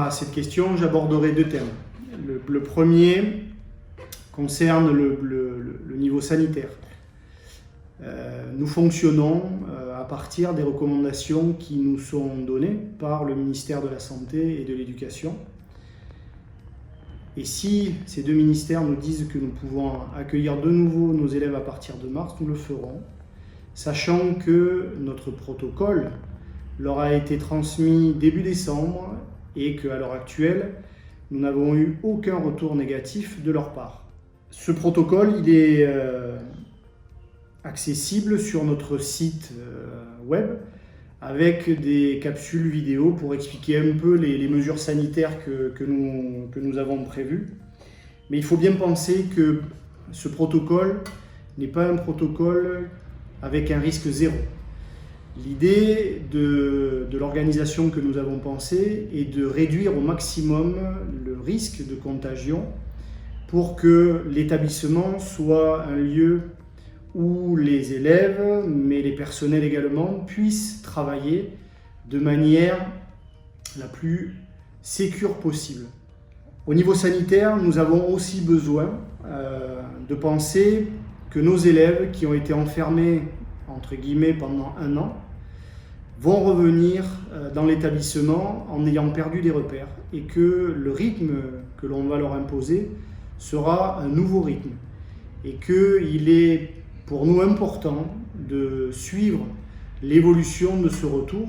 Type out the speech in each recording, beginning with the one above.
à cette question, j'aborderai deux thèmes. Le premier concerne le niveau sanitaire. Nous fonctionnons à partir des recommandations qui nous sont données par le ministère de la Santé et de l'Éducation. Et si ces deux ministères nous disent que nous pouvons accueillir de nouveau nos élèves à partir de mars, nous le ferons, sachant que notre protocole leur a été transmis début décembre et qu'à l'heure actuelle, nous n'avons eu aucun retour négatif de leur part. Ce protocole, il est accessible sur notre site web avec des capsules vidéo pour expliquer un peu les mesures sanitaires que nous avons prévues. Mais il faut bien penser que ce protocole n'est pas un protocole avec un risque zéro. L'idée de l'organisation que nous avons pensée est de réduire au maximum le risque de contagion pour que l'établissement soit un lieu où les élèves, mais les personnels également, puissent travailler de manière la plus sécure possible. Au niveau sanitaire, nous avons aussi besoin de penser que nos élèves qui ont été enfermés, entre guillemets, pendant 1 an, vont revenir dans l'établissement en ayant perdu des repères et que le rythme que l'on va leur imposer sera un nouveau rythme et qu'il est pour nous important de suivre l'évolution de ce retour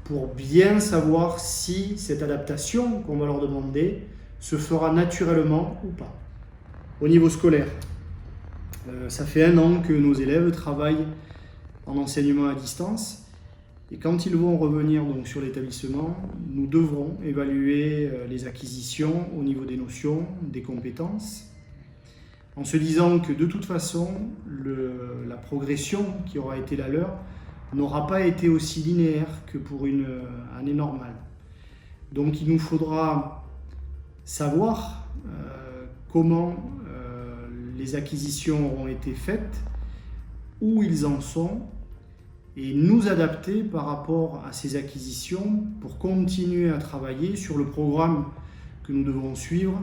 pour bien savoir si cette adaptation qu'on va leur demander se fera naturellement ou pas. Au niveau scolaire, ça fait 1 an que nos élèves travaillent en enseignement à distance et quand ils vont revenir donc sur l'établissement, nous devrons évaluer les acquisitions au niveau des notions, des compétences, en se disant que de toute façon, la progression qui aura été la leur n'aura pas été aussi linéaire que pour une année normale. Donc il nous faudra savoir comment les acquisitions auront été faites, où ils en sont, et nous adapter par rapport à ces acquisitions pour continuer à travailler sur le programme que nous devons suivre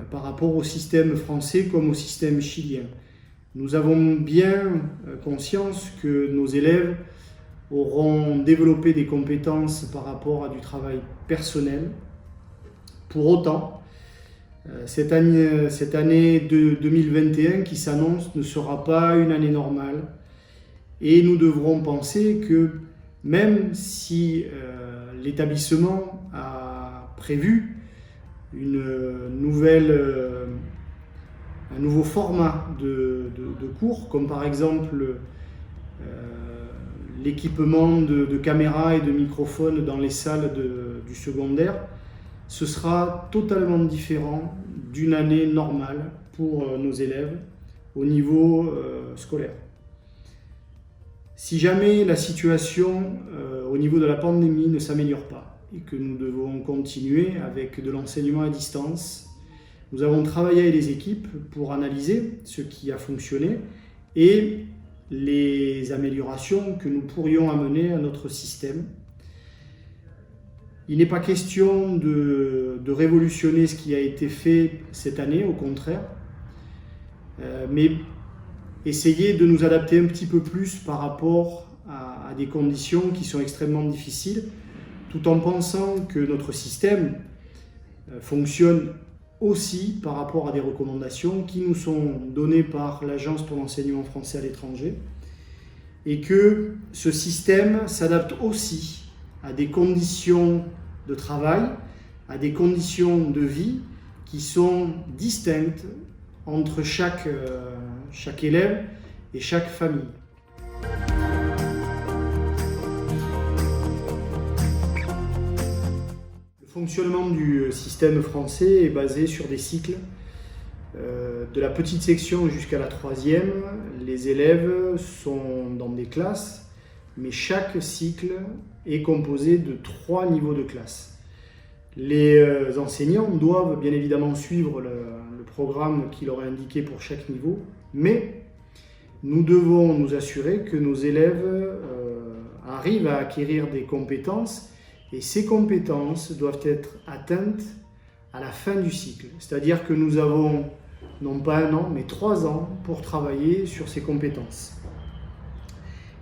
par rapport au système français comme au système chilien. Nous avons bien conscience que nos élèves auront développé des compétences par rapport à du travail personnel. Pour autant, cette année de 2021 qui s'annonce ne sera pas une année normale et nous devrons penser que même si l'établissement a prévu un nouveau format de cours, comme par exemple l'équipement de caméras et de microphones dans les salles du secondaire, ce sera totalement différent d'une année normale pour nos élèves au niveau scolaire. Si jamais la situation au niveau de la pandémie ne s'améliore pas et que nous devons continuer avec de l'enseignement à distance, nous avons travaillé avec les équipes pour analyser ce qui a fonctionné et les améliorations que nous pourrions amener à notre système. Il n'est pas question de révolutionner ce qui a été fait cette année, au contraire, mais essayer de nous adapter un petit peu plus par rapport à des conditions qui sont extrêmement difficiles, tout en pensant que notre système fonctionne aussi par rapport à des recommandations qui nous sont données par l'Agence pour l'enseignement français à l'étranger et que ce système s'adapte aussi à des conditions de travail, à des conditions de vie qui sont distinctes entre chaque élève et chaque famille. Le fonctionnement du système français est basé sur des cycles. De la petite section jusqu'à la 3e, les élèves sont dans des classes, mais chaque cycle est composé de 3 niveaux de classe. Les enseignants doivent bien évidemment suivre le programme qui leur est indiqué pour chaque niveau, mais nous devons nous assurer que nos élèves arrivent à acquérir des compétences Et ces compétences doivent être atteintes à la fin du cycle. C'est-à-dire que nous avons non pas 1 an, mais 3 ans pour travailler sur ces compétences.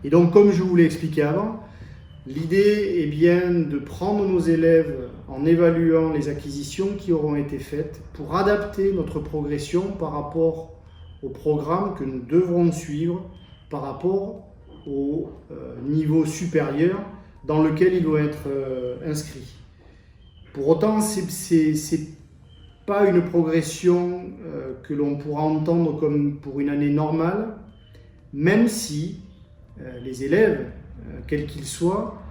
Et donc, comme je vous l'ai expliqué avant, l'idée est bien de prendre nos élèves en évaluant les acquisitions qui auront été faites pour adapter notre progression par rapport au programme que nous devrons suivre, par rapport au niveau supérieur dans lequel il doit être inscrit. Pour autant, ce n'est pas une progression que l'on pourra entendre comme pour une année normale, même si les élèves, quels qu'ils soient,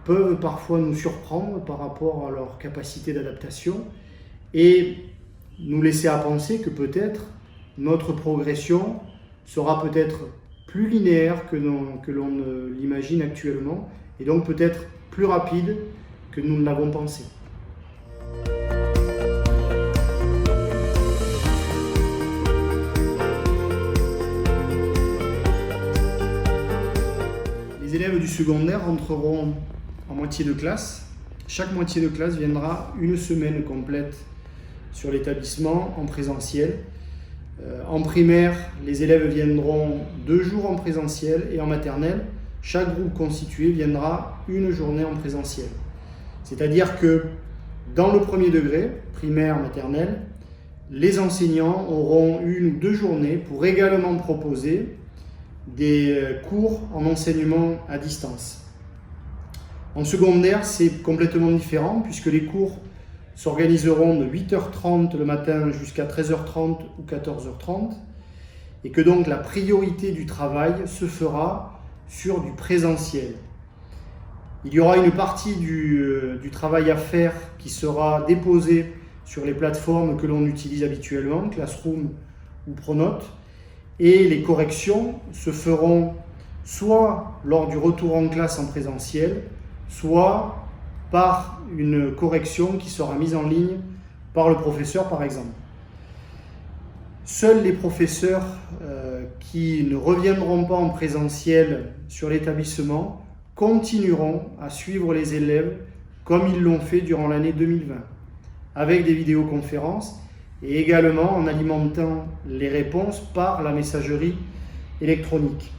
peuvent parfois nous surprendre par rapport à leur capacité d'adaptation et nous laisser à penser que peut-être notre progression sera peut-être plus linéaire que l'on ne l'imagine actuellement et donc peut-être plus rapide que nous ne l'avons pensé. Les élèves du secondaire entreront en moitié de classe. Chaque moitié de classe viendra une semaine complète sur l'établissement en présentiel. En primaire, les élèves viendront 2 jours en présentiel et en maternelle, chaque groupe constitué viendra une journée en présentiel. C'est-à-dire que dans le premier degré, primaire, maternelle, les enseignants auront 1 ou 2 journées pour également proposer des cours en enseignement à distance. En secondaire, c'est complètement différent puisque les cours s'organiseront de 8h30 le matin jusqu'à 13h30 ou 14h30 et que donc la priorité du travail se fera sur du présentiel. Il y aura une partie du travail à faire qui sera déposée sur les plateformes que l'on utilise habituellement, Classroom ou Pronote, et les corrections se feront soit lors du retour en classe en présentiel, soit par une correction qui sera mise en ligne par le professeur par exemple. Seuls les professeurs qui ne reviendront pas en présentiel sur l'établissement continueront à suivre les élèves comme ils l'ont fait durant l'année 2020, avec des vidéoconférences et également en alimentant les réponses par la messagerie électronique.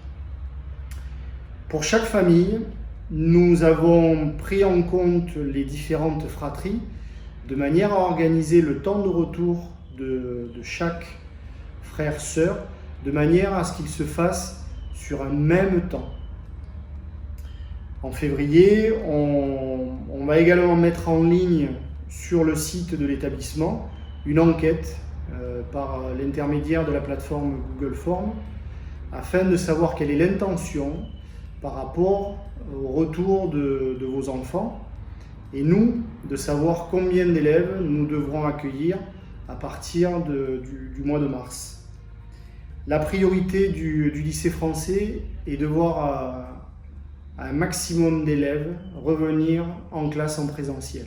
Pour chaque famille, nous avons pris en compte les différentes fratries de manière à organiser le temps de retour de chaque frère-sœur de manière à ce qu'il se fasse sur un même temps. En février, on va également mettre en ligne sur le site de l'établissement une enquête par l'intermédiaire de la plateforme Google Forms afin de savoir quelle est l'intention par rapport au retour de vos enfants et nous, de savoir combien d'élèves nous devrons accueillir à partir du mois de mars. La priorité du lycée français est de voir un maximum d'élèves revenir en classe en présentiel.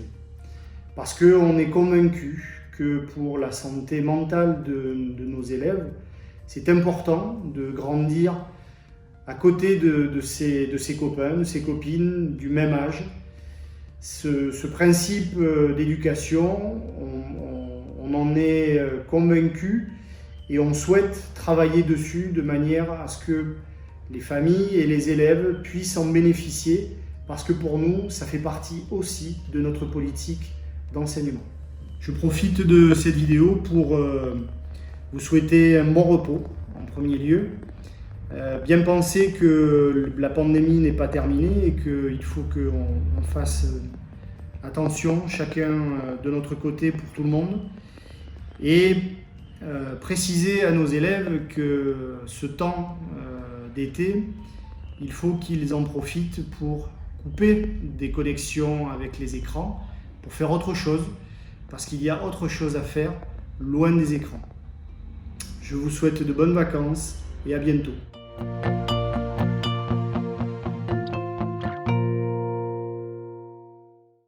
Parce qu'on est convaincu que pour la santé mentale de nos élèves, c'est important de grandir à côté de ses copains, de ses copines du même âge. Ce principe d'éducation, on en est convaincu et on souhaite travailler dessus de manière à ce que les familles et les élèves puissent en bénéficier parce que pour nous, ça fait partie aussi de notre politique d'enseignement. Je profite de cette vidéo pour vous souhaiter un bon repos en premier lieu. Bien penser que la pandémie n'est pas terminée et qu'il faut qu'on fasse attention chacun de notre côté pour tout le monde et préciser à nos élèves que ce temps d'été, il faut qu'ils en profitent pour couper des connexions avec les écrans, pour faire autre chose, parce qu'il y a autre chose à faire loin des écrans. Je vous souhaite de bonnes vacances et à bientôt.